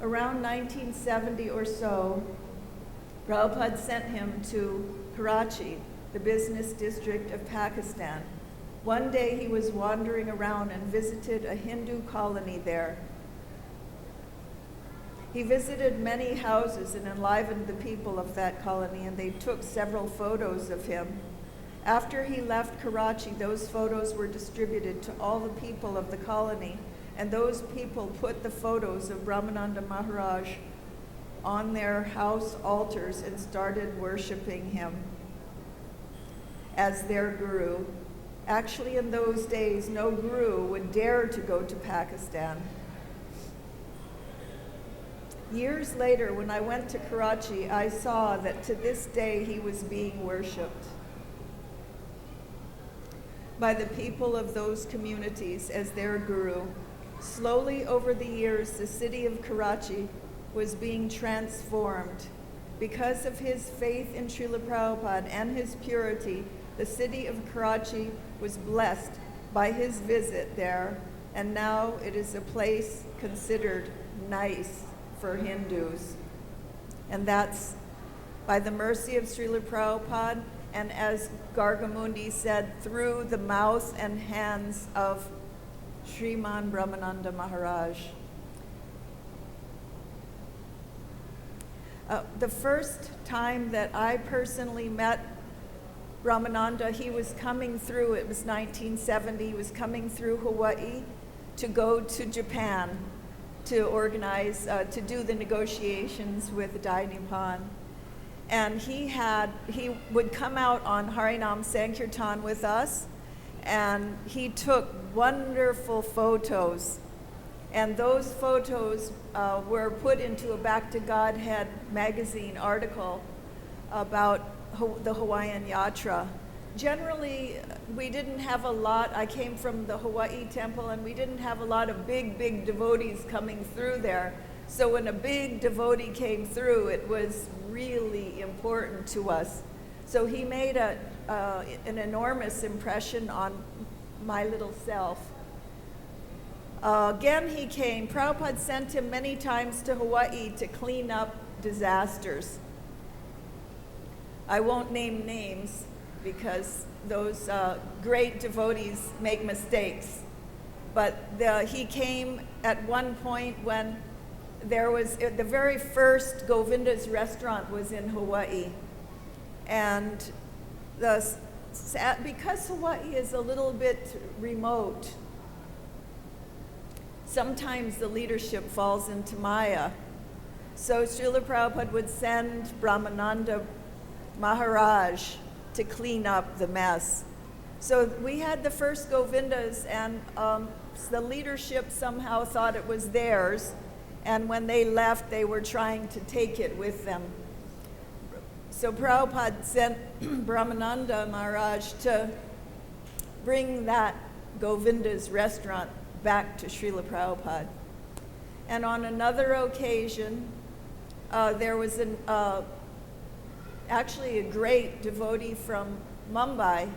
around 1970 or so, Prabhupada sent him to Karachi, the business district of Pakistan. One day he was wandering around and visited a Hindu colony there. He visited many houses and enlivened the people of that colony, and they took several photos of him. After he left Karachi, those photos were distributed to all the people of the colony, and those people put the photos of Brahmananda Maharaj on their house altars and started worshiping him as their guru. Actually, in those days, no guru would dare to go to Pakistan. Years later, when I went to Karachi, I saw that to this day he was being worshipped by the people of those communities as their guru. Slowly over the years, the city of Karachi was being transformed. Because of his faith in Srila Prabhupada and his purity, the city of Karachi was blessed by his visit there, and now it is a place considered nice for Hindus. And that's by the mercy of Srila Prabhupada, and as Gargamundi said, through the mouth and hands of Sriman Brahmananda Maharaj. The first time that I personally met Brahmananda, he was coming through, it was 1970, he was coming through Hawaii to go to Japan to organize, to do the negotiations with Dai Nippon. And he would come out on Harinam Sankirtan with us, and he took wonderful photos. And those photos were put into a Back to Godhead magazine article about the Hawaiian Yatra. Generally, we didn't have a lot. I came from the Hawaii temple, and we didn't have a lot of big devotees coming through there. So when a big devotee came through, it was really important to us. So he made an enormous impression on my little self. Again, he came. Prabhupada sent him many times to Hawaii to clean up disasters. I won't name names because those great devotees make mistakes. But he came at one point when there was, the very first Govinda's restaurant was in Hawaii. And because Hawaii is a little bit remote, sometimes the leadership falls into Maya. So Srila Prabhupada would send Brahmananda Maharaj to clean up the mess. So we had the first Govindas, and the leadership somehow thought it was theirs, and when they left, they were trying to take it with them. So Prabhupada sent Brahmananda Maharaj to bring that Govinda's restaurant back to Srila Prabhupada. And on another occasion, there was actually a great devotee from Mumbai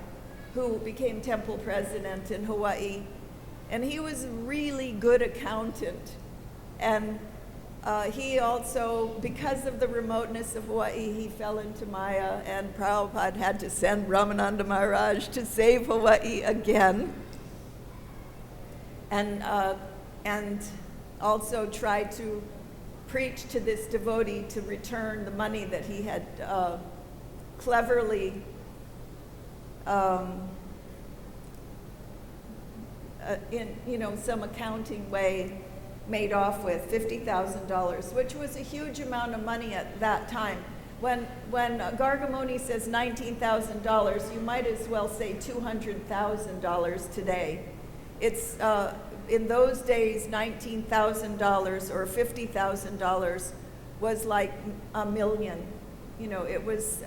who became temple president in Hawaii. And he was a really good accountant. And he also, because of the remoteness of Hawaii, he fell into Maya, and Prabhupada had to send Brahmananda Maharaj to save Hawaii again. And also try to preach to this devotee to return the money that he had cleverly in some accounting way made off with $50,000, which was a huge amount of money at that time. When Gargamuni says $19,000, you might as well say $200,000 today. It's in those days, $19,000 or $50,000 was like $1 million. It was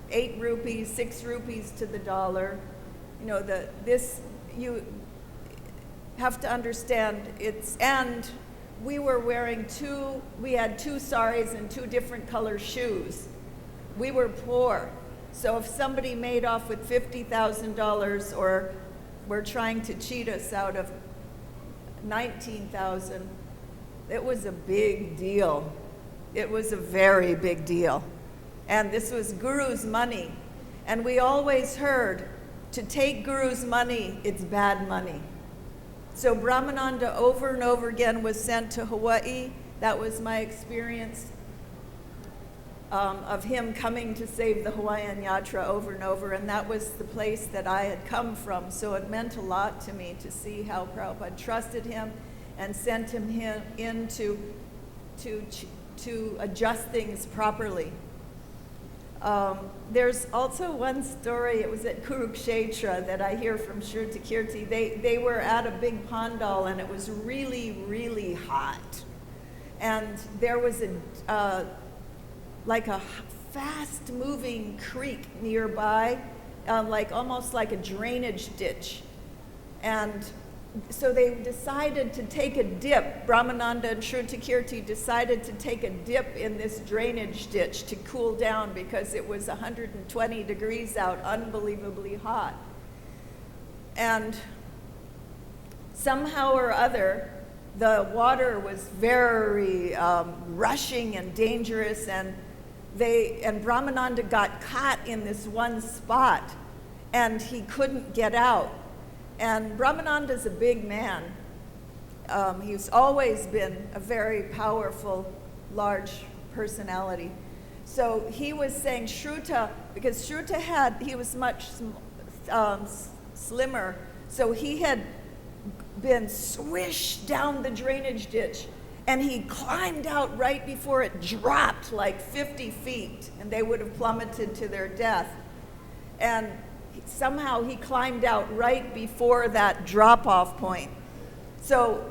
8 rupees, 6 rupees to the dollar. You have to understand and we were wearing we had 2 saris and 2 different color shoes. We were poor. So if somebody made off with $50,000 or were trying to cheat us out of $19,000, It was a big deal. It was a very big deal. And this was Guru's money. And we always heard, to take Guru's money, it's bad money. So Brahmananda over and over again was sent to Hawaii. That was my experience of him coming to save the Hawaiian Yatra over and over, and that was the place that I had come from. So it meant a lot to me to see how Prabhupada trusted him and sent him in to adjust things properly. There's also one story, it was at Kurukshetra, that I hear from Shruta Kirti. They were at a big pandal, and it was really, really hot. And there was like a fast-moving creek nearby, almost like a drainage ditch. And so they decided to take a dip. Brahmananda and Shruta Kirti decided to take a dip in this drainage ditch to cool down because it was 120 degrees out, unbelievably hot. And somehow or other, the water was very rushing and dangerous, and Brahmananda got caught in this one spot, and he couldn't get out. And Brahmananda's a big man. He's always been a very powerful, large personality. So he was saying Shruta, because Shruta he was much slimmer, so he had been swished down the drainage ditch, and he climbed out right before it dropped like 50 feet, and they would have plummeted to their death. And somehow he climbed out right before that drop-off point. So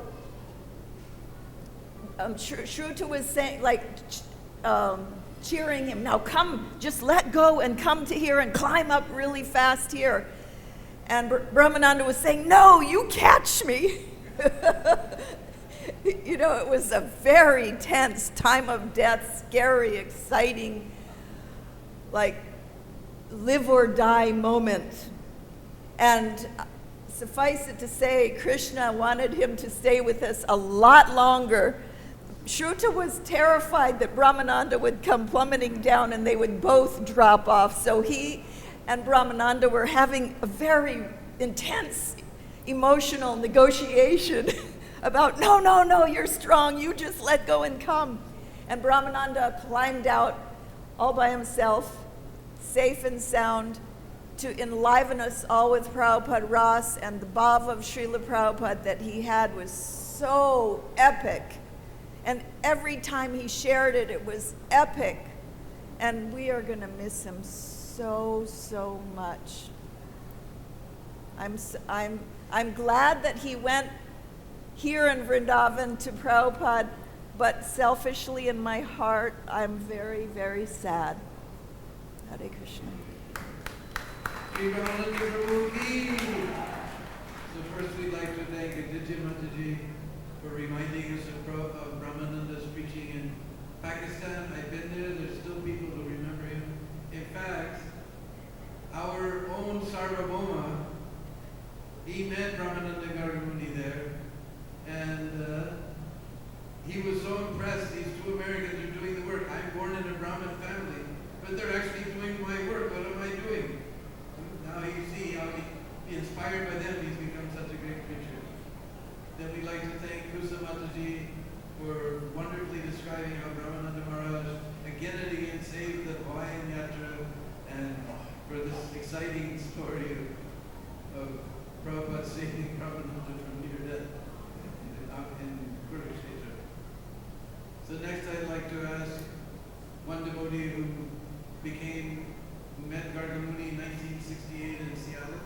Shruta was saying, cheering him, now come, just let go and come to here and climb up really fast here. And Brahmananda was saying, no, you catch me. You know, it was a very tense time of death, scary, exciting, like live or die moment. And suffice it to say, Krishna wanted him to stay with us a lot longer. Shruta was terrified that Brahmananda would come plummeting down and they would both drop off. So he and Brahmananda were having a very intense emotional negotiation about, no, you're strong, you just let go and come. And Brahmananda climbed out all by himself, safe and sound, to enliven us all with Prabhupada Ras, and the bhava of Srila Prabhupada that he had was so epic. And every time he shared it, it was epic. And we are going to miss him so much. I'm glad that he went here in Vrindavan to Prabhupada, but selfishly in my heart, I'm very, very sad. Hare Krishna. HG Brahmananda Prabhu ki. So first we'd like to thank Aditya Mataji for reminding us of Brahmananda's preaching in Pakistan. I've been there, there's still people who remember him. In fact, our own Sarvabhauma, he met Brahmananda Gargamuni there, and he was so impressed. These two Americans are doing the work. I'm born in a Brahmin family, but they're actually doing my work. What am I doing? Now you see how inspired by them, he's become such a great preacher. Then we'd like to thank Kusa Mataji for wonderfully describing how Brahmananda Maharaj again and again saved the Hawaiian Yatra, and for this exciting story of Prabhupada saving Brahmananda from near death in Kurukshetra. So next I'd like to ask one devotee who met Gargamuni in 1968 in Seattle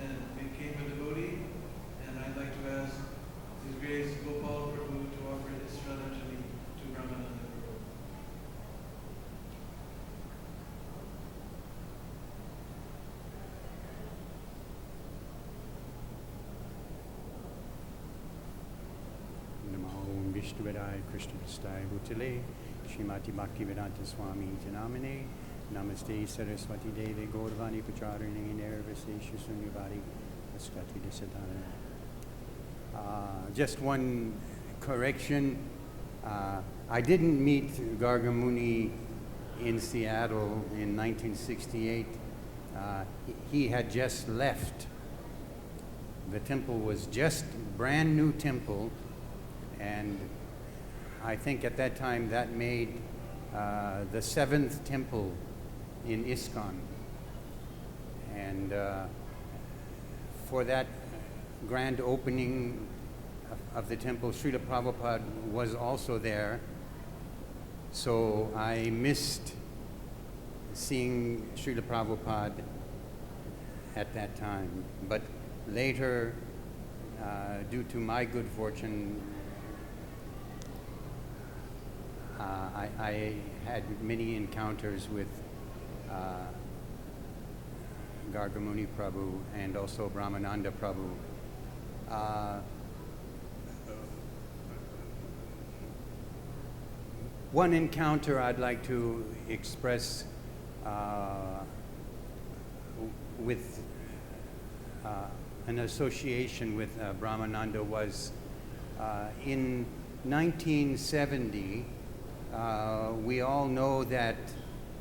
and became a devotee, and I'd like to ask His Grace Gopal Prabhu to offer his Shraddhanjali to Brahmananda Prabhu. Namo Vishnuvedaya Krishna Prasthaya Bhutale Srimati Bhaktivedanta Swami Janamane Namaste Saraswati Devi Gaurvani Pacharane Nirvasesha Sunyavadi Askati Desadana. Just one correction. I didn't meet Gargamuni in Seattle in 1968. He had just left. The temple was just brand new temple, and I think at that time that made the 7th temple in ISKCON. And for that grand opening of the temple, Srila Prabhupada was also there. So I missed seeing Srila Prabhupada at that time. But later, due to my good fortune, I had many encounters with Gargamuni Prabhu and also Brahmananda Prabhu. One encounter I'd like to express with an association with Brahmananda was in 1970. We all know that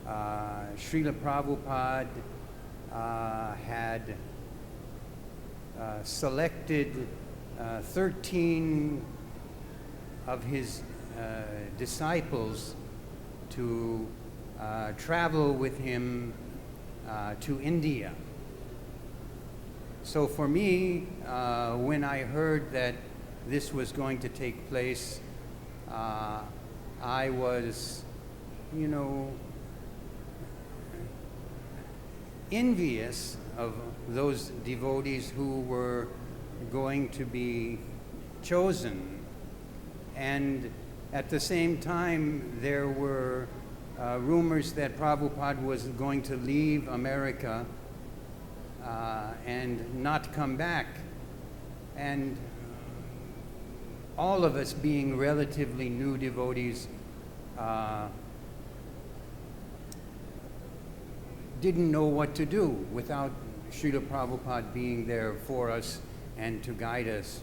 Srila Prabhupada had selected 13 of his disciples to travel with him to India. So for me, when I heard that this was going to take place, I was, envious of those devotees who were going to be chosen. And at the same time, there were rumors that Prabhupada was going to leave America and not come back. And all of us being relatively new devotees didn't know what to do without Srila Prabhupada being there for us and to guide us.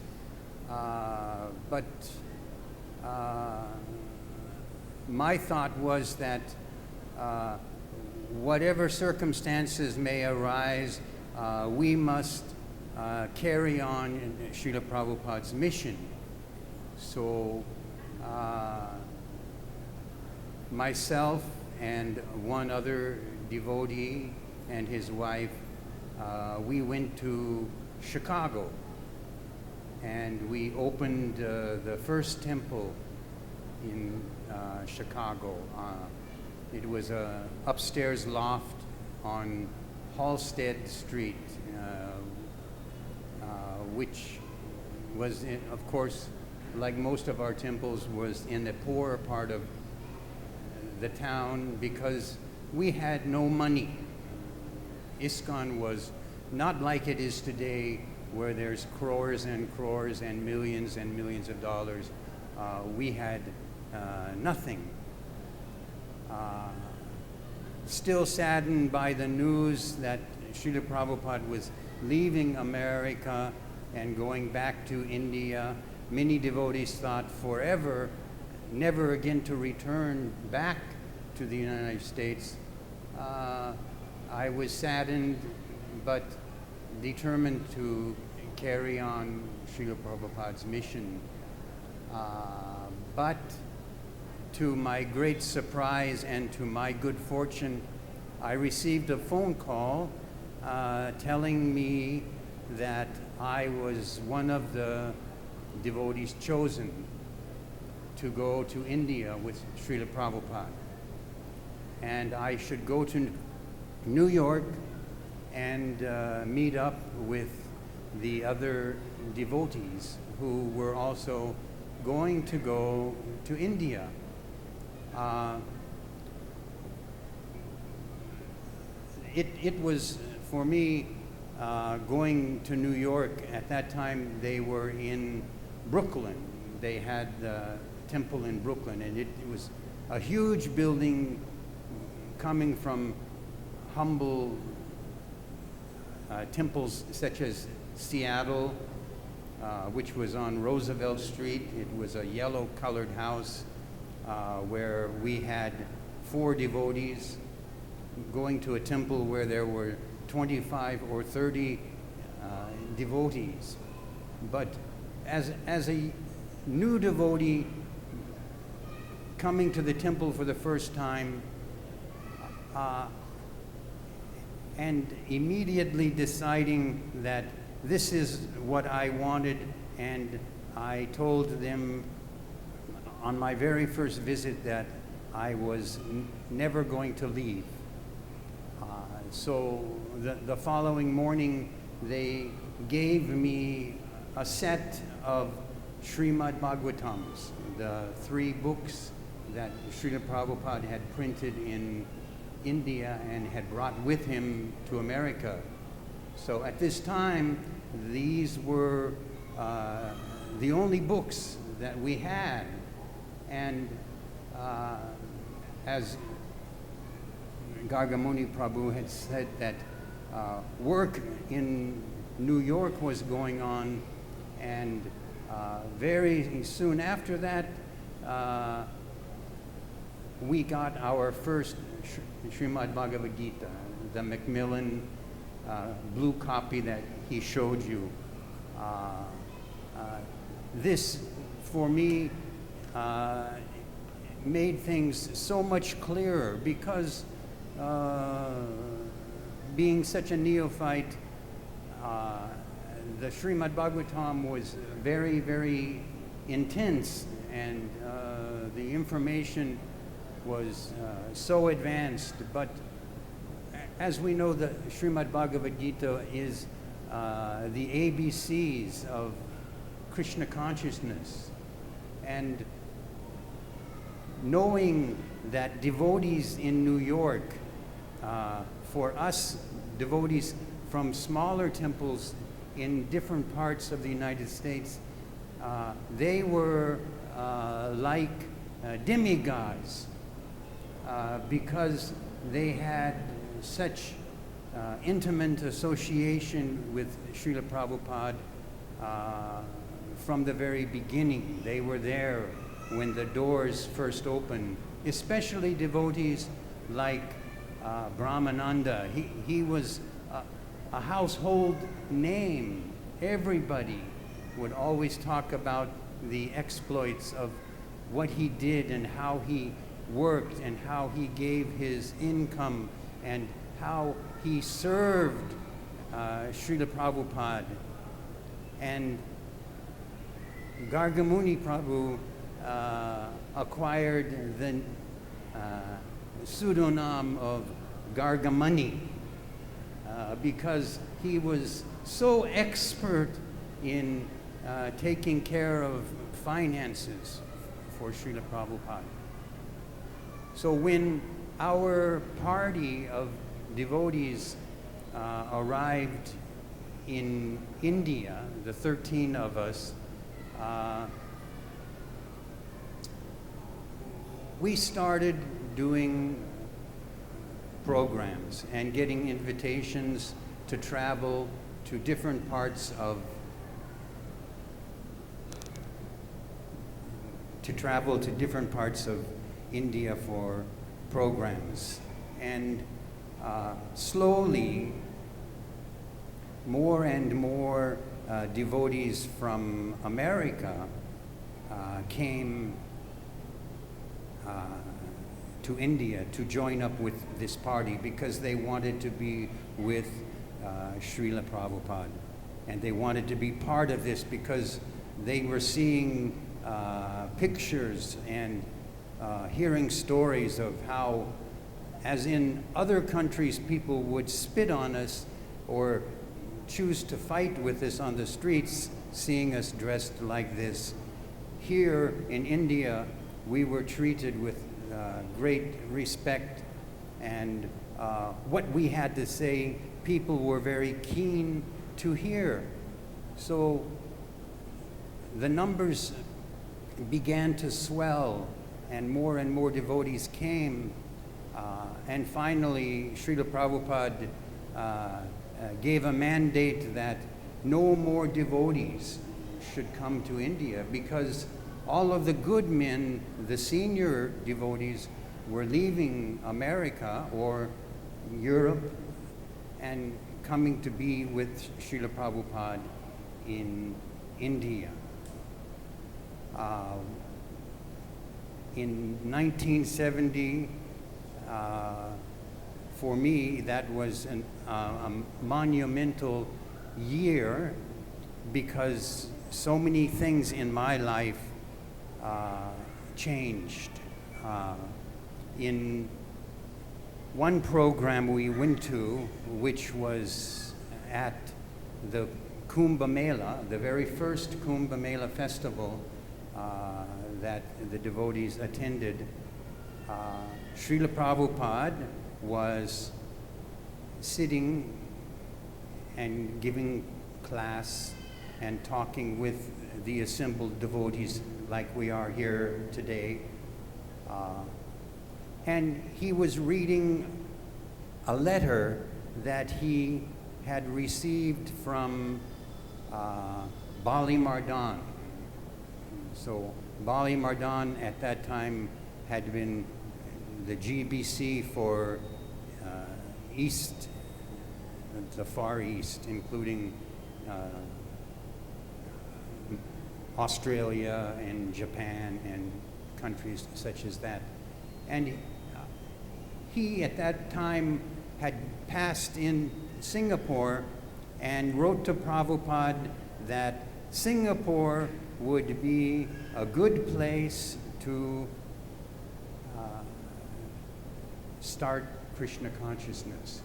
But my thought was that whatever circumstances may arise, we must carry on Srila Prabhupada's mission. So myself and one other devotee and his wife, we went to Chicago, and we opened the first temple in Chicago. It was an upstairs loft on Halstead Street, which was, of course, like most of our temples, was in the poorer part of the town because we had no money. ISKCON was not like it is today, where there's crores and millions of dollars. We had nothing. Still saddened by the news that Srila Prabhupada was leaving America and going back to India. Many devotees thought forever, never again to return back to the United States. I was saddened, but determined to carry on Srila Prabhupada's mission. But to my great surprise and to my good fortune, I received a phone call telling me that I was one of the devotees chosen to go to India with Srila Prabhupada. And I should go to New York and meet up with the other devotees who were also going to go to India. It was, for me, going to New York. At that time, they were in Brooklyn. They had the temple in Brooklyn, and it was a huge building coming from humble temples such as Seattle, which was on Roosevelt Street. It was a yellow-colored house where we had 4 devotees going to a temple where there were 25 or 30 devotees. But as a new devotee coming to the temple for the first time, and immediately deciding that this is what I wanted, and I told them on my very first visit that I was never going to leave. So the following morning, they gave me a set of Srimad Bhagavatams, the 3 books that Srila Prabhupada had printed in India and had brought with him to America. So at this time, these were the only books that we had. And as Gargamuni Prabhu had said, that work in New York was going on, and very soon after that, we got our first Srimad Bhagavad Gita, the Macmillan blue copy that he showed you. This, for me, made things so much clearer, because being such a neophyte, the Srimad Bhagavatam was very, very intense, and the information was so advanced. But as we know, the Srimad Bhagavad Gita is the ABCs of Krishna consciousness. And knowing that devotees in New York, for us devotees from smaller temples in different parts of the United States, they were like demigods, because they had such intimate association with Srila Prabhupada from the very beginning. They were there when the doors first opened, especially devotees like Brahmananda. He was a household name. Everybody would always talk about the exploits of what he did and how he worked and how he gave his income and how he served Srila Prabhupada. And Gargamuni Prabhu acquired the pseudonym of Gargamuni because he was so expert in taking care of finances for Srila Prabhupada. So when our party of devotees arrived in India, the 13 of us, we started doing programs and getting invitations to travel to different parts of India for programs. And slowly, more and more devotees from America came to India to join up with this party because they wanted to be with Srila Prabhupada. And they wanted to be part of this because they were seeing pictures and hearing stories of how, as in other countries, people would spit on us or choose to fight with us on the streets, seeing us dressed like this. Here in India, we were treated with great respect, and what we had to say, people were very keen to hear. So the numbers began to swell, and more devotees came, and finally Srila Prabhupada gave a mandate that no more devotees should come to India, because all of the good men, the senior devotees, were leaving America or Europe and coming to be with Srila Prabhupada in India. In 1970, for me, that was a monumental year, because so many things in my life changed. In one program we went to, which was at the Kumbh Mela, the very first Kumbh Mela festival that the devotees attended, Srila Prabhupada was sitting and giving class and talking with the assembled devotees like we are here today. And he was reading a letter that he had received from Bali Mardan. So Bali Mardan at that time had been the GBC for East, the Far East, including Australia and Japan and countries such as that. And he at that time had passed in Singapore and wrote to Prabhupada that Singapore would be a good place to start Krishna consciousness.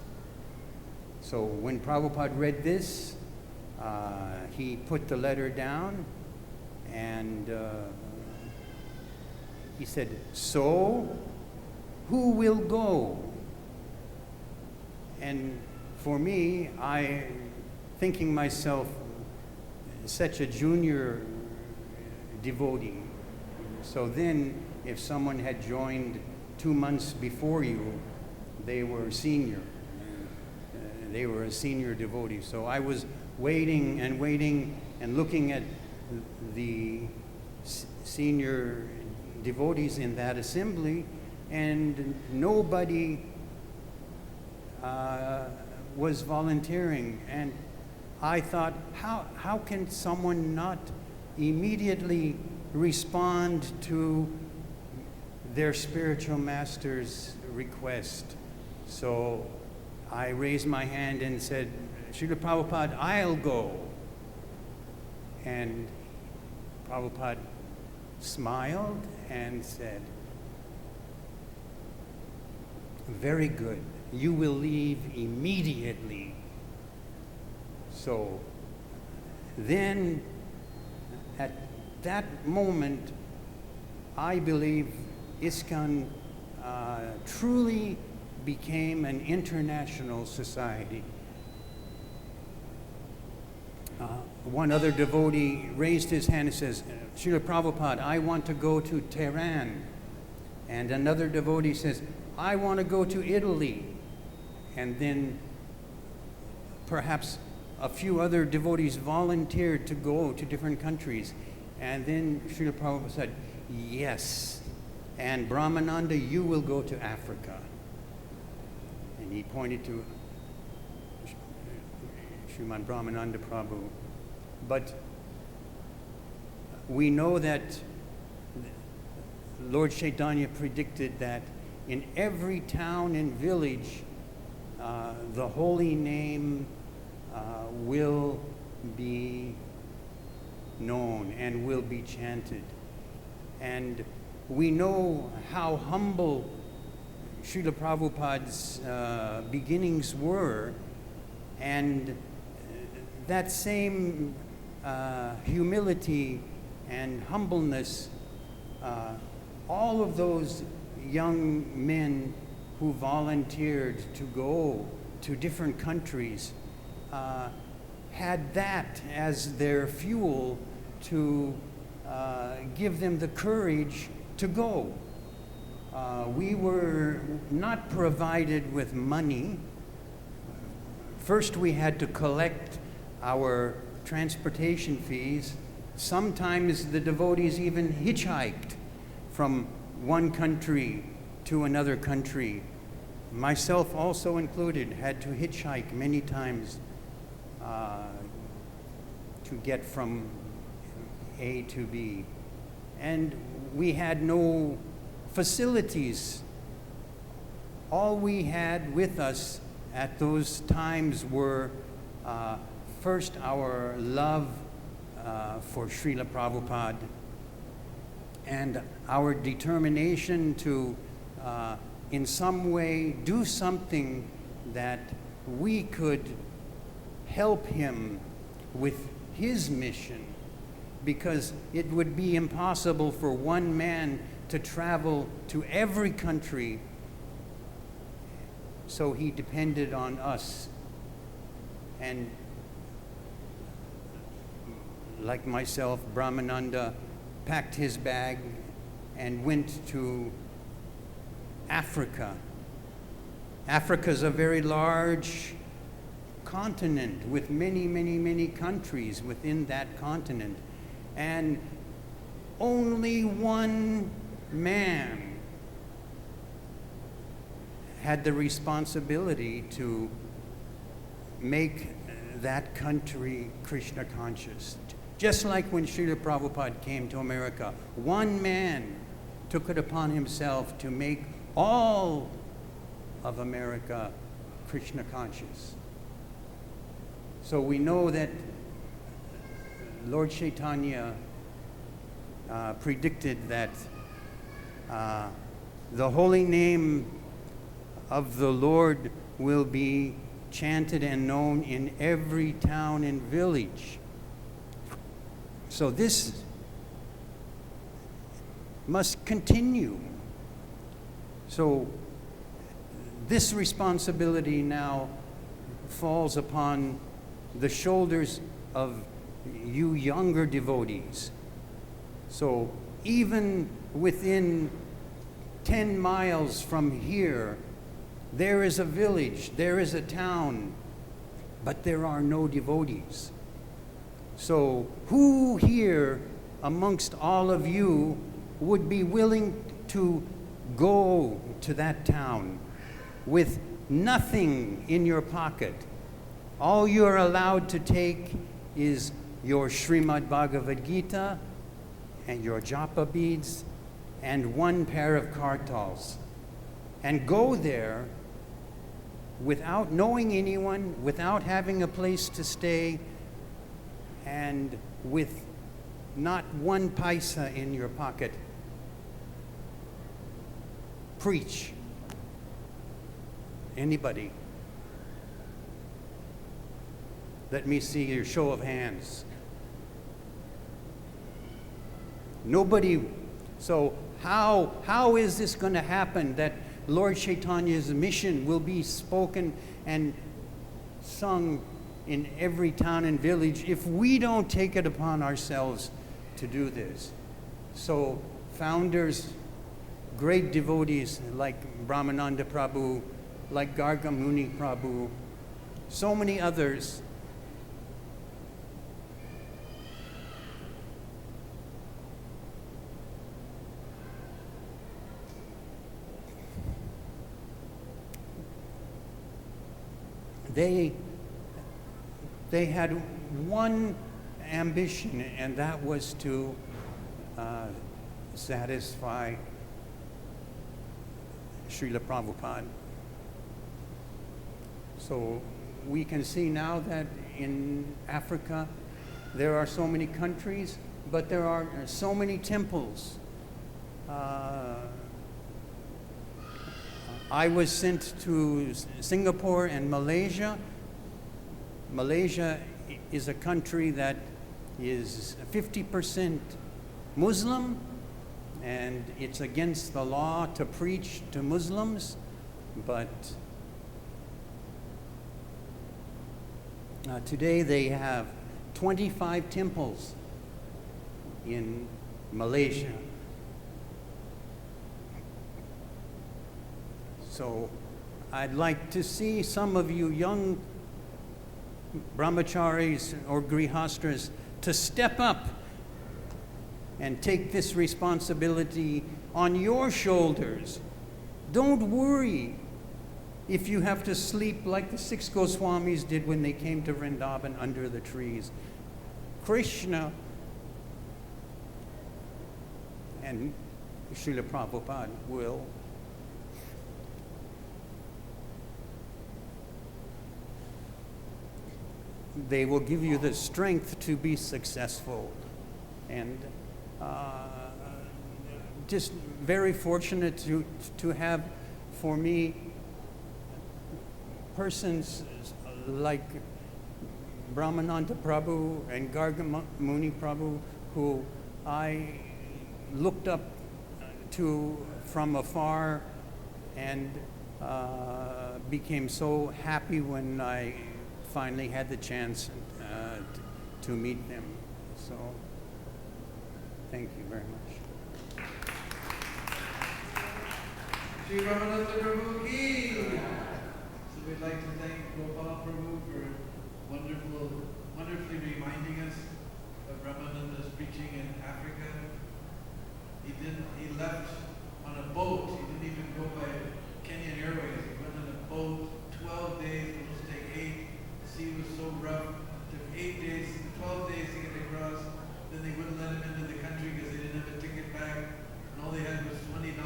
So when Prabhupada read this, he put the letter down and he said, "So, who will go?" And for me, thinking myself such a junior devotee. So then, if someone had joined 2 months before you, they were senior. They were a senior devotee. So I was waiting and looking at the senior devotees in that assembly, and nobody was volunteering. And I thought, how can someone not immediately respond to their spiritual master's request? So I raised my hand and said, "Srila Prabhupada, I'll go." And Prabhupada smiled and said, "Very good. You will leave immediately." So then, at that moment, I believe ISKCON truly became an international society. One other devotee raised his hand and says, "Srila Prabhupada, I want to go to Tehran." And another devotee says, "I want to go to Italy." And then perhaps a few other devotees volunteered to go to different countries. And then Srila Prabhupada said, "Yes, and Brahmananda, you will go to Africa." And he pointed to Sriman Brahmananda Prabhu. But we know that Lord Chaitanya predicted that in every town and village, the holy name will be known and will be chanted. And we know how humble Srila Prabhupada's beginnings were, and that same humility and humbleness, all of those young men who volunteered to go to different countries had that as their fuel to give them the courage to go. We were not provided with money. First, we had to collect our transportation fees sometimes the devotees even hitchhiked from one country to another country. Myself also included, had to hitchhike many times to get from A to B. And we had no facilities. All we had with us at those times were first our love for Srila Prabhupada and our determination to in some way do something that we could help him with his mission, because it would be impossible for one man to travel to every country, so he depended on us. And like myself, Brahmananda packed his bag and went to Africa. Africa's a very large continent with many, many, many countries within that continent. And only one man had the responsibility to make that country Krishna conscious. Just like when Srila Prabhupada came to America, one man took it upon himself to make all of America Krishna conscious. So we know that Lord Chaitanya predicted that the holy name of the Lord will be chanted and known in every town and village. So this must continue. So this responsibility now falls upon the shoulders of you younger devotees. So even within 10 miles from here, there is a village, there is a town, but there are no devotees. So who here amongst all of you would be willing to go to that town with nothing in your pocket? All you're allowed to take is your Srimad Bhagavad Gita and your japa beads and one pair of kartals, and go there without knowing anyone, without having a place to stay, and with not one paisa in your pocket. Preach. Anybody? Let me see your show of hands. Nobody. So how is this going to happen, that Lord Chaitanya's mission will be spoken and sung in every town and village if we don't take it upon ourselves to do this? So founders, great devotees like Brahmananda Prabhu, like Gargamuni Prabhu, so many others, they had one ambition, and that was to satisfy Srila Prabhupada. So we can see now that in Africa there are so many countries, but there are so many temples. I was sent to Singapore and Malaysia. Malaysia is a country that is 50% Muslim, and it's against the law to preach to Muslims, but today they have 25 temples in Malaysia. So I'd like to see some of you young brahmacharis or grihastras to step up and take this responsibility on your shoulders. Don't worry if you have to sleep like the 6 Goswamis did when they came to Vrindavan under the trees. Krishna and Srila Prabhupada will give you the strength to be successful. And just very fortunate to have, for me, persons like Brahmananda Prabhu and Garga Muni Prabhu, who I looked up to from afar and became so happy when I finally had the chance to meet them. So, thank you very much. HG Brahmananda Prabhu ki. So we'd like to thank Gopal Prabhu for wonderfully reminding us of Brahmananda's preaching in Africa. He left on a boat. He didn't even go by Kenyan Airways. He went on a boat, 12 days, it was take 8. The sea was so rough. It took 8 days, 12 days to get across. Then they wouldn't let him into the country because they didn't have a ticket back. And all they had was $20.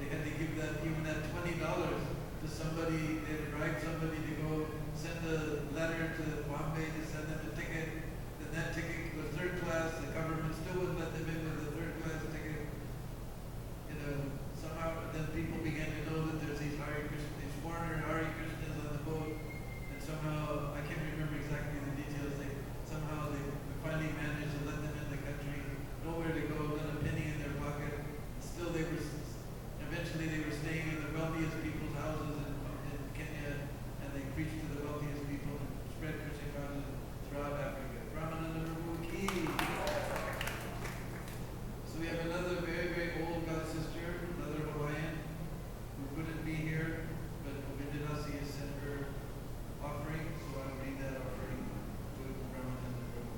They had to give even that $20 to somebody. They had to bribe somebody to go send a letter to Bombay to send them a ticket. Then that ticket was third class. The government still wouldn't let them in with a third class ticket. Somehow then people began to know that there's these foreigner Hare Krishnas on the boat. And somehow, I can't remember exactly the details, they finally managed to let them in the country. Nowhere to go, not a penny in their pocket. Still eventually they were staying in the wealthiest people's houses in Kenya, and they preached to the wealthiest people and spread Krishna consciousness throughout Africa. Brahmananda Prabhu ki. So we have another very, very old God sister, another Hawaiian, who couldn't be here, but Vindadasi has sent her offering, so I'll read that offering to Brahmananda Prabhu.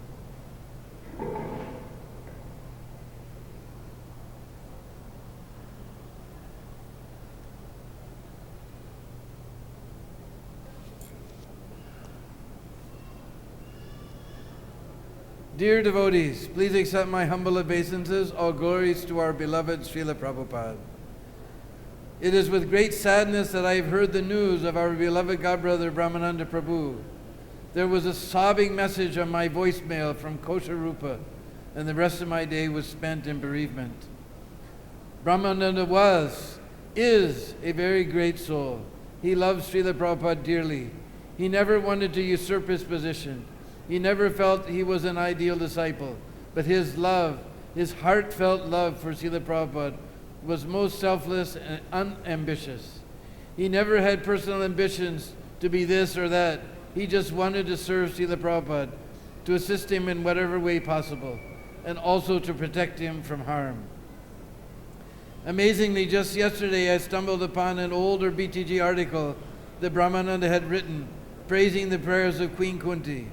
Dear devotees, please accept my humble obeisances. All glories to our beloved Srila Prabhupada. It is with great sadness that I have heard the news of our beloved godbrother Brahmananda Prabhu. There was a sobbing message on my voicemail from Kosha Rupa, and the rest of my day was spent in bereavement. Brahmananda is a very great soul. He loves Srila Prabhupada dearly. He never wanted to usurp his position. He never felt he was an ideal disciple, but his love, his heartfelt love for Srila Prabhupada was most selfless and unambitious. He never had personal ambitions to be this or that. He just wanted to serve Srila Prabhupada, to assist him in whatever way possible, and also to protect him from harm. Amazingly, just yesterday I stumbled upon an older BTG article that Brahmananda had written, praising the prayers of Queen Kunti.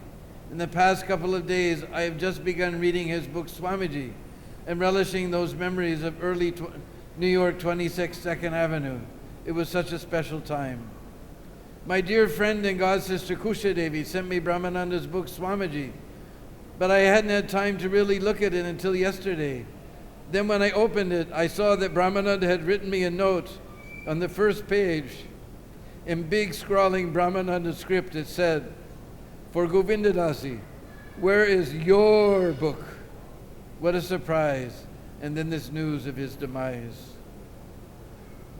In the past couple of days, I have just begun reading his book, Swamiji, and relishing those memories of early New York 26th 2nd Avenue. It was such a special time. My dear friend and god sister Kusha Devi sent me Brahmananda's book, Swamiji, but I hadn't had time to really look at it until yesterday. Then when I opened it, I saw that Brahmananda had written me a note on the first page. In big scrawling Brahmananda script, it said, "For Govindadasi, where is your book?" What a surprise. And then this news of his demise.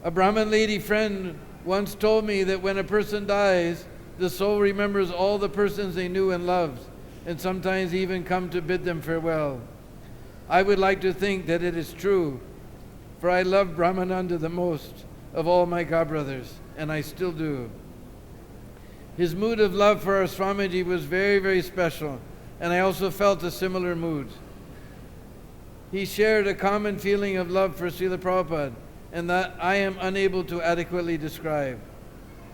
A Brahmin lady friend once told me that when a person dies, the soul remembers all the persons they knew and loved, and sometimes even come to bid them farewell. I would like to think that it is true, for I love Brahmananda the most of all my godbrothers, and I still do. His mood of love for our Swamiji was very, very special, and I also felt a similar mood. He shared a common feeling of love for Srila Prabhupada, and that I am unable to adequately describe.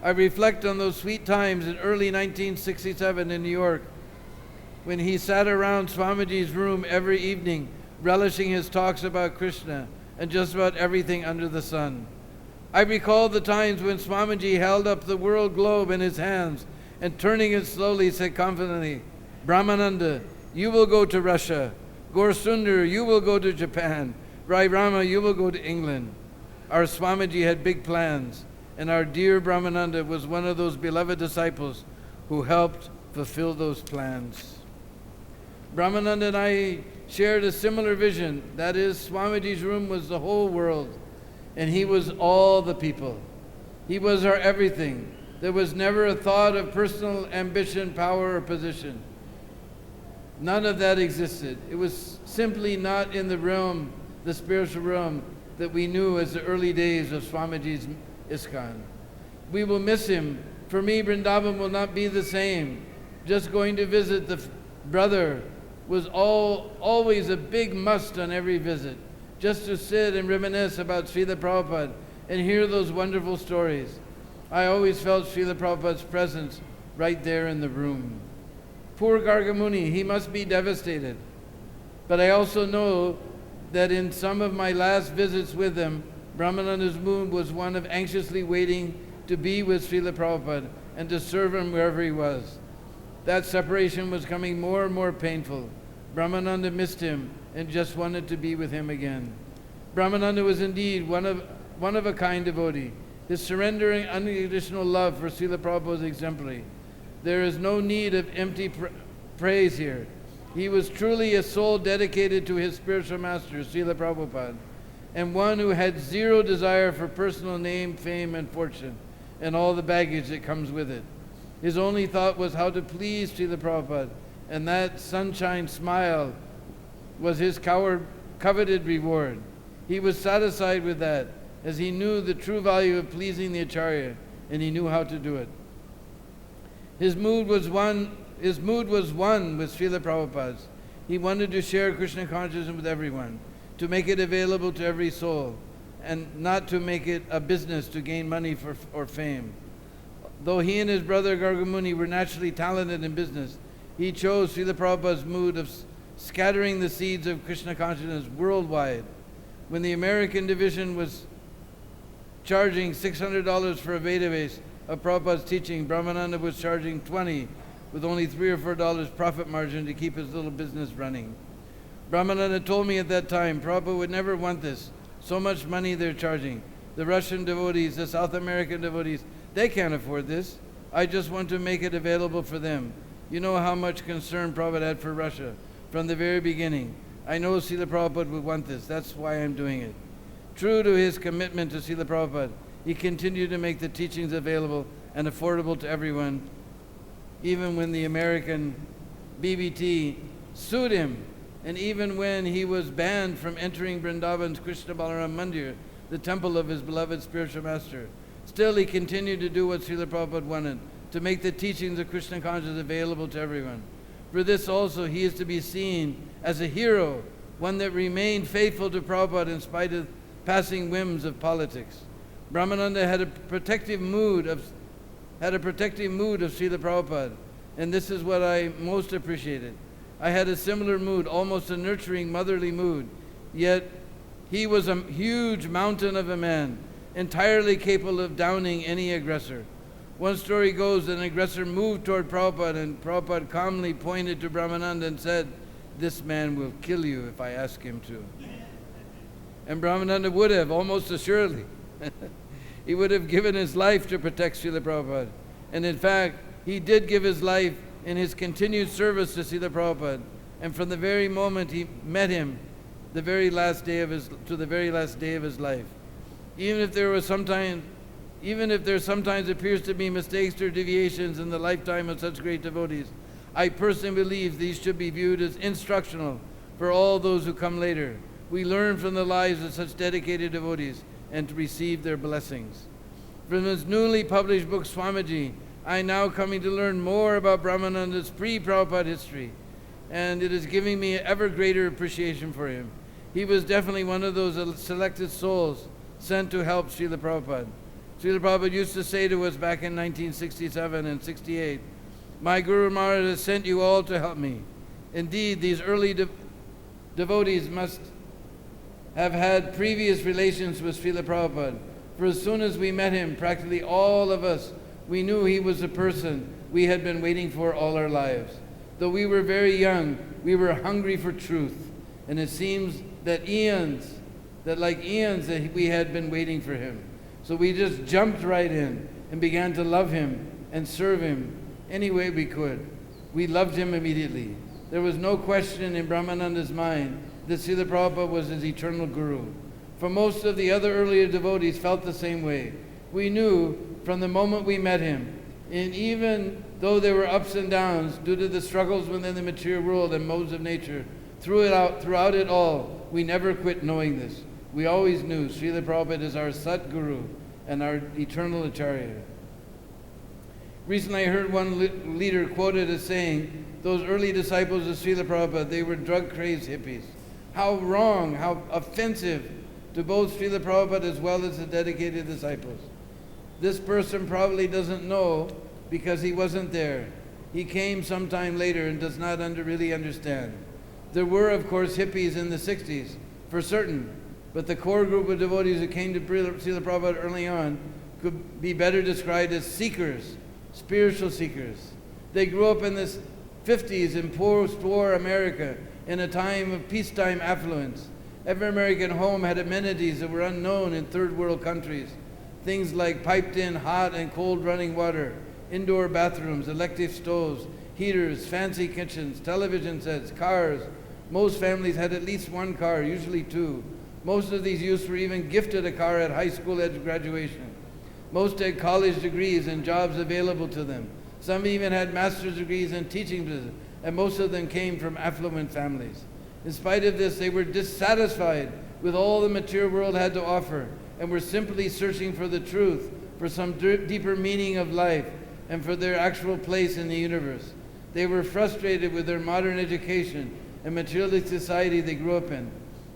I reflect on those sweet times in early 1967 in New York, when he sat around Swamiji's room every evening, relishing his talks about Krishna and just about everything under the sun. I recall the times when Swamiji held up the world globe in his hands and turning it slowly said confidently, Brahmananda, you will go to Russia. Gaur Sundar, you will go to Japan. Rai Rama, you will go to England. Our Swamiji had big plans, and our dear Brahmananda was one of those beloved disciples who helped fulfill those plans. Brahmananda and I shared a similar vision. That is, Swamiji's room was the whole world, and he was all the people. He was our everything. There was never a thought of personal ambition, power, or position. None of that existed. It was simply not in the realm, the spiritual realm, that we knew as the early days of Swamiji's ISKCON. We will miss him. For me, Vrindavan will not be the same. Just going to visit the brother was always a big must on every visit. Just to sit and reminisce about Srila Prabhupada and hear those wonderful stories. I always felt Srila Prabhupada's presence right there in the room. Poor Gargamuni, he must be devastated. But I also know that in some of my last visits with him, Brahmananda's mood was one of anxiously waiting to be with Srila Prabhupada and to serve him wherever he was. That separation was becoming more and more painful. Brahmananda missed him and just wanted to be with him again. Brahmananda was indeed one of a kind devotee. His surrendering unconditional love for Srila Prabhupada was exemplary. There is no need of empty praise here. He was truly a soul dedicated to his spiritual master, Srila Prabhupada, and one who had zero desire for personal name, fame, and fortune, and all the baggage that comes with it. His only thought was how to please Srila Prabhupada, and that sunshine smile was his coveted reward. He was satisfied with that, as he knew the true value of pleasing the Acharya, and he knew how to do it. His mood was one with Srila Prabhupada's. He wanted to share Krishna consciousness with everyone, to make it available to every soul, and not to make it a business to gain money or fame. Though he and his brother Gargamuni were naturally talented in business, he chose Srila Prabhupada's mood of scattering the seeds of Krishna consciousness worldwide. When the American division was charging $600 for a database of Prabhupada's teaching, Brahmananda was charging $20 with only $3 or $4 profit margin to keep his little business running. Brahmananda told me at that time, Prabhupada would never want this. So much money they're charging. The Russian devotees, the South American devotees, they can't afford this. I just want to make it available for them. You know how much concern Prabhupada had for Russia from the very beginning. I know Srila Prabhupada would want this. That's why I'm doing it. True to his commitment to Srila Prabhupada, he continued to make the teachings available and affordable to everyone, even when the American BBT sued him, and even when he was banned from entering Vrindavan's Krishna Balaram Mandir, the temple of his beloved spiritual master. Still, he continued to do what Srila Prabhupada wanted, to make the teachings of Krishna consciousness available to everyone. For this also, he is to be seen as a hero, one that remained faithful to Prabhupada in spite of passing whims of politics. Brahmananda had a protective mood of Srila Prabhupada, and this is what I most appreciated. I had a similar mood, almost a nurturing, motherly mood, yet he was a huge mountain of a man, entirely capable of downing any aggressor. One story goes that an aggressor moved toward Prabhupada, and Prabhupada calmly pointed to Brahmananda and said, "This man will kill you if I ask him to." And Brahmananda would have, almost assuredly. He would have given his life to protect Srila Prabhupada. And in fact, he did give his life in his continued service to Srila Prabhupada. And from the very moment he met him, to the very last day of his life. Even if there sometimes appears to be mistakes or deviations in the lifetime of such great devotees, I personally believe these should be viewed as instructional for all those who come later. We learn from the lives of such dedicated devotees and to receive their blessings. From his newly published book, Swamiji, I now coming to learn more about Brahmananda's pre-Prabhupada history, and it is giving me ever greater appreciation for him. He was definitely one of those selected souls sent to help Srila Prabhupada. Srila Prabhupada used to say to us back in 1967 and 68, "My Guru Maharaj has sent you all to help me." Indeed, these early devotees must have had previous relations with Srila Prabhupada, for as soon as we met him, practically all of us, we knew he was the person we had been waiting for all our lives. Though we were very young, we were hungry for truth, and it seems that like eons that we had been waiting for him. So we just jumped right in and began to love him and serve him any way we could. We loved him immediately. There was no question in Brahmananda's mind that Srila Prabhupada was his eternal guru. For most of the other earlier devotees felt the same way. We knew from the moment we met him, and even though there were ups and downs due to the struggles within the material world and modes of nature, throughout it all, we never quit knowing this. We always knew Srila Prabhupada is our Sat Guru and our eternal Acharya. Recently I heard one leader quoted as saying, those early disciples of Srila Prabhupada, they were drug-crazed hippies. How wrong, how offensive to both Srila Prabhupada as well as the dedicated disciples. This person probably doesn't know because he wasn't there. He came sometime later and does not really understand. There were, of course, hippies in the 60s, for certain, but the core group of devotees who came to Srila Prabhupada early on could be better described as seekers, spiritual seekers. They grew up in the 50s in post-war America in a time of peacetime affluence. Every American home had amenities that were unknown in third world countries. Things like piped-in hot and cold running water, indoor bathrooms, electric stoves, heaters, fancy kitchens, television sets, cars. Most families had at least one car, usually two. Most of these youths were even gifted a car at high school graduation. Most had college degrees and jobs available to them. Some even had master's degrees in teaching business, and most of them came from affluent families. In spite of this, they were dissatisfied with all the material world had to offer and were simply searching for the truth, for some deeper meaning of life, and for their actual place in the universe. They were frustrated with their modern education and materialistic society they grew up in.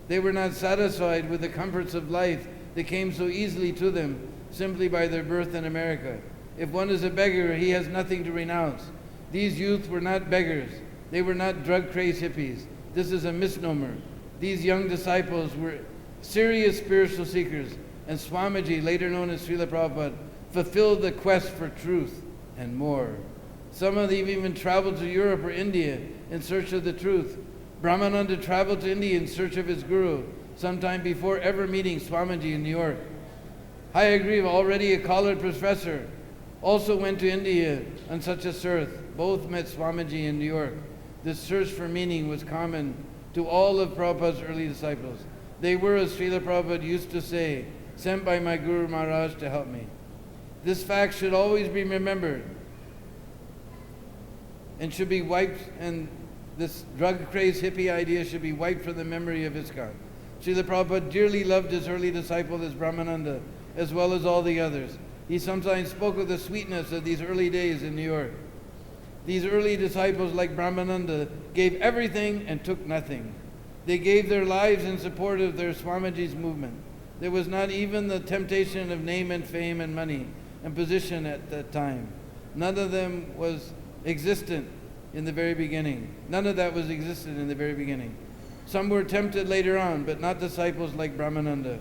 They were not satisfied with the comforts of life that came so easily to them simply by their birth in America. If one is a beggar, he has nothing to renounce. These youth were not beggars. They were not drug-crazed hippies. This is a misnomer. These young disciples were serious spiritual seekers, and Swamiji, later known as Srila Prabhupada, fulfilled the quest for truth and more. Some of them even traveled to Europe or India in search of the truth. Brahmananda traveled to India in search of his guru, sometime before ever meeting Swamiji in New York. Hayagriva, already a college professor, also went to India on such a search. Both met Swamiji in New York. This search for meaning was common to all of Prabhupada's early disciples. They were, as Srila Prabhupada used to say, sent by my Guru Maharaj to help me. This fact should always be remembered and should be wiped, and this drug-crazed hippie idea should be wiped from the memory of ISKCON. Srila Prabhupada dearly loved his early disciple as Brahmananda, as well as all the others. He sometimes spoke of the sweetness of these early days in New York. These early disciples, like Brahmananda, gave everything and took nothing. They gave their lives in support of their Swamiji's movement. There was not even the temptation of name and fame and money and position at that time. None of them was existent in the very beginning. None of that was existent in the very beginning. Some were tempted later on, but not disciples like Brahmananda.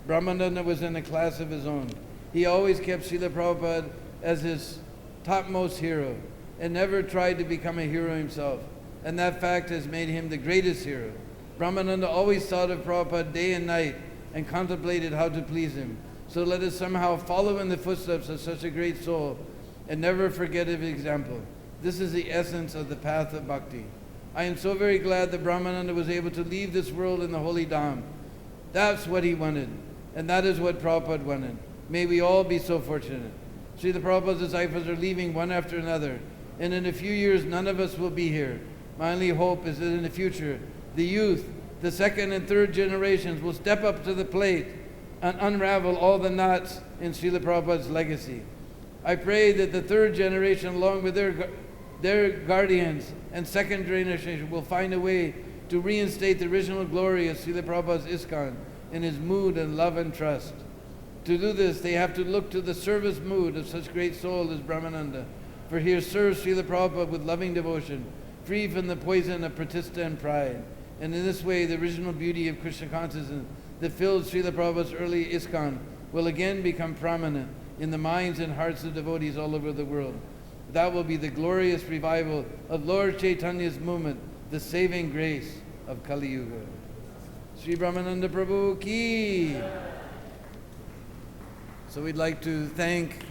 Brahmananda was in a class of his own. He always kept Srila Prabhupada as his topmost hero and never tried to become a hero himself. And that fact has made him the greatest hero. Brahmananda always thought of Prabhupada day and night and contemplated how to please him. So let us somehow follow in the footsteps of such a great soul and never forget his example. This is the essence of the path of bhakti. I am so very glad that Brahmananda was able to leave this world in the holy Dham. That's what he wanted, and that is what Prabhupada wanted. May we all be so fortunate. Srila Prabhupada's disciples are leaving one after another, and in a few years none of us will be here. My only hope is that in the future, the youth, the second and third generations will step up to the plate and unravel all the knots in Srila Prabhupada's legacy. I pray that the third generation, along with their guardians and second generation, will find a way to reinstate the original glory of Srila Prabhupada's ISKCON in his mood and love and trust. To do this, they have to look to the service mood of such great soul as Brahmananda, for he has served Srila Prabhupada with loving devotion, free from the poison of pratista and pride. And in this way, the original beauty of Krishna consciousness that filled Srila Prabhupada's early ISKCON will again become prominent in the minds and hearts of devotees all over the world. That will be the glorious revival of Lord Chaitanya's movement, the saving grace of Kali Yuga. Sri Brahmananda Prabhu ki. So we'd like to thank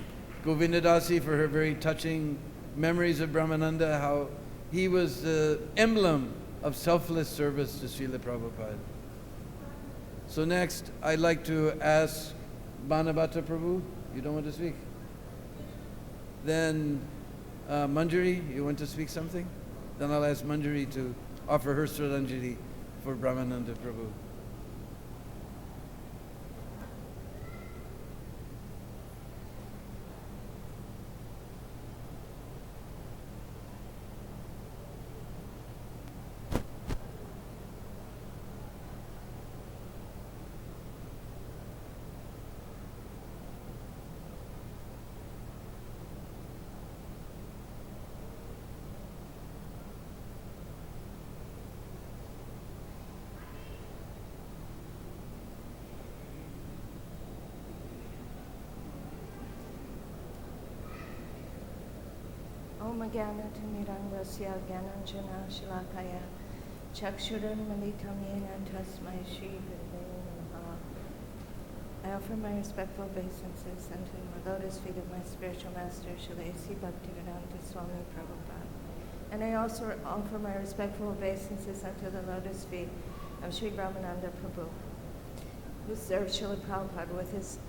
Govinda Dasi for her very touching memories of Brahmananda, how he was the emblem of selfless service to Srila Prabhupada. So next, I'd like to ask Banabhata Prabhu. You don't want to speak? Then Manjari, you want to speak something? Then I'll ask Manjari to offer her Shraddhanjali for Brahmananda Prabhu. Om Gyanatimirandasya Gyananjana Shalakaya Chakshuran Malitam Yena Tasmai Shri Gurave Namaha. I offer my respectful obeisances unto the lotus feet of my spiritual master, Srila A.C. Bhaktivedanta Swami Prabhupada. And I also offer my respectful obeisances unto the lotus feet of Sri Brahmananda Prabhu, who served Srila Prabhupada with his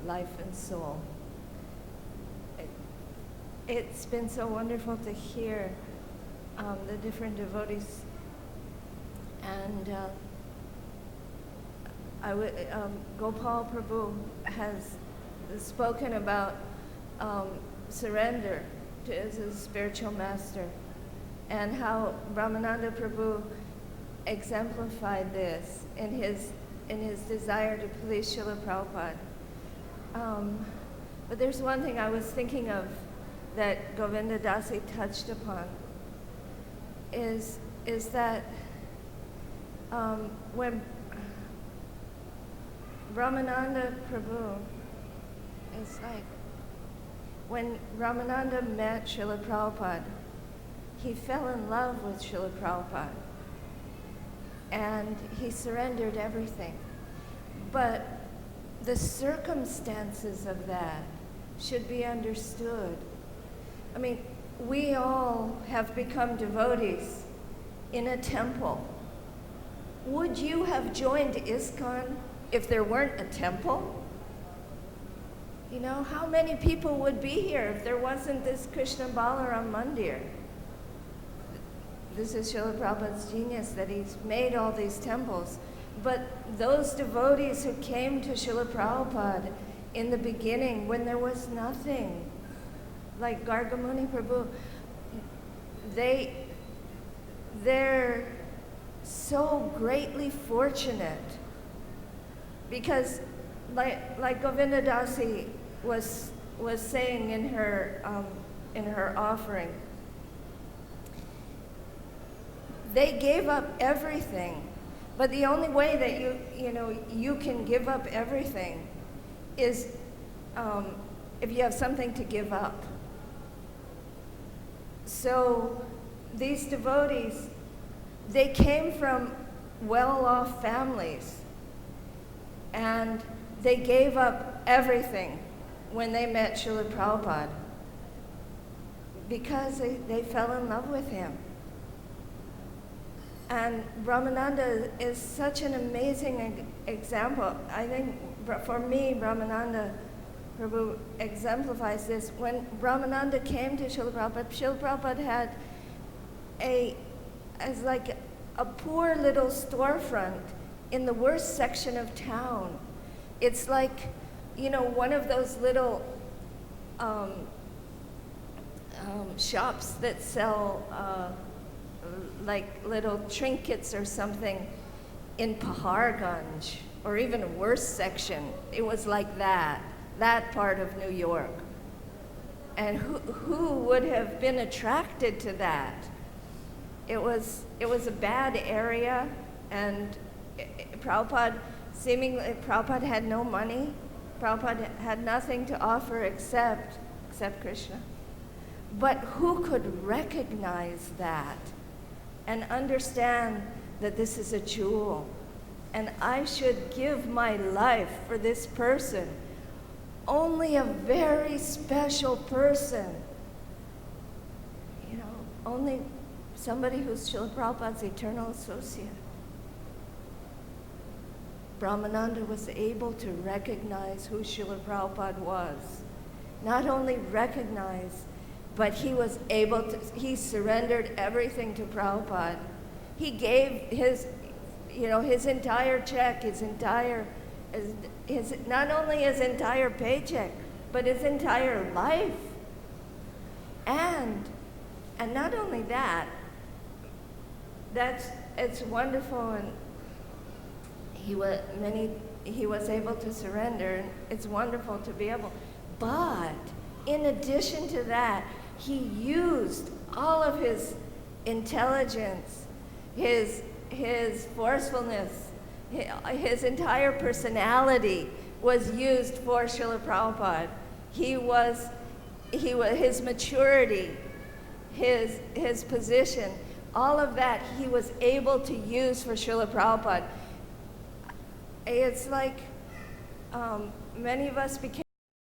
life and soul. It's been so wonderful to hear the different devotees, and Gopal Prabhu has spoken about surrender to his spiritual master, and how Brahmananda Prabhu exemplified this in his desire to please Srila Prabhupada. But there's one thing I was thinking of that Govinda Dasi touched upon, is that when Brahmananda Prabhu, it's like when Ramananda met Srila Prabhupada, he fell in love with Srila Prabhupada, and he surrendered everything. But the circumstances of that should be understood. I mean, we all have become devotees in a temple. Would you have joined ISKCON if there weren't a temple? You know, how many people would be here if there wasn't this Krishna Balaram Mandir? This is Srila Prabhupada's genius, that he's made all these temples. But those devotees who came to Srila Prabhupada in the beginning, when there was nothing, like Gargamuni Prabhu, they're so greatly fortunate, because like Govinda Dasi was saying in her offering, they gave up everything. But the only way that you can give up everything is if you have something to give up. So these devotees, they came from well-off families, and they gave up everything when they met Srila Prabhupada, because they fell in love with him. And Brahmananda is such an amazing example. I think for me, Brahmananda Prabhu exemplifies this. When Brahmananda came to Srila Prabhupada had like a poor little storefront in the worst section of town. It's like, one of those little shops that sell like little trinkets or something in Paharganj, or even a worse section. It was like that part of New York. And who would have been attracted to that? It was a bad area, and Prabhupada had no money. Prabhupada had nothing to offer except Krishna. But who could recognize that and understand that this is a jewel, and I should give my life for this person? Only a very special person, only somebody who's Srila Prabhupada's eternal associate. Brahmananda was able to recognize who Srila Prabhupada was. Not only recognize, but he surrendered everything to Prabhupada. He gave his entire check, not only his entire paycheck, but his entire life. And not only that, it's wonderful, and he was able to surrender, and it's wonderful to be able. But in addition to that, he used all of his intelligence, his forcefulness, his entire personality was used for Srila Prabhupada. His maturity, his position, all of that he was able to use for Srila Prabhupada. It's like many of us became